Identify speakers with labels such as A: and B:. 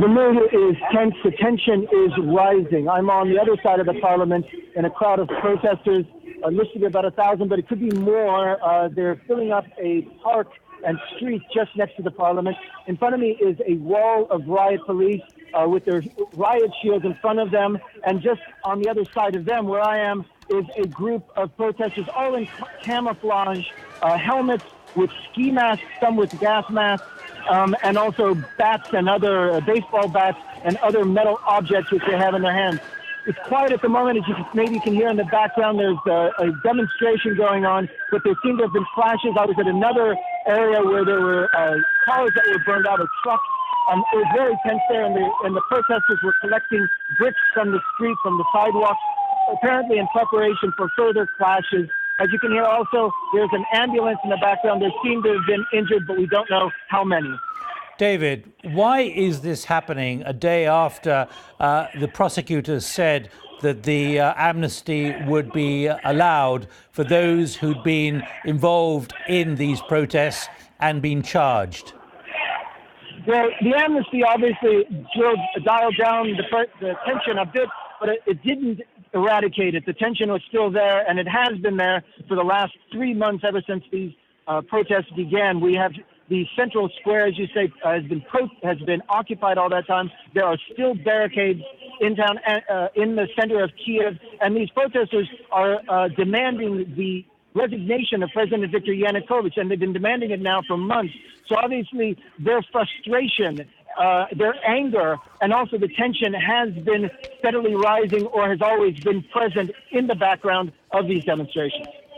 A: The mood is tense. The tension is rising. I'm on the other side of the parliament in a crowd of protesters, listed at about 1,000, but it could be more. They're filling up a park and street just next to the parliament. In front of me is a wall of riot police with their riot shields in front of them. And just on the other side of them, where I am, is a group of protesters, all in camouflage, helmets with ski masks, some with gas masks, and also bats and other baseball bats and other metal objects which they have in their hands. It's quiet at the moment, as you maybe can hear in the background. There's a demonstration going on, but there seem to have been flashes. I was at another area where there were cars that were burned out, or trucks. It was very tense there, and the protesters were collecting bricks from the street, from the sidewalks, apparently in preparation for further clashes. As you can hear also, there's an ambulance in the background. There seem to have been injured, but we don't know how many.
B: David, why is this happening a day after the prosecutors said that the amnesty would be allowed for those who'd been involved in these protests and been charged?
A: Well, the amnesty obviously dialed down the tension a bit, but it didn't eradicate it. The tension was still there, and it has been there for the last 3 months, ever since these protests began. We have the central square, as you say, has been occupied all that time. There are still barricades in town, in the center of Kiev, and these protesters are demanding the resignation of President Viktor Yanukovych, and they've been demanding it now for months. So obviously their frustration, their anger, and also the tension has been steadily rising, or has always been present in the background of these demonstrations.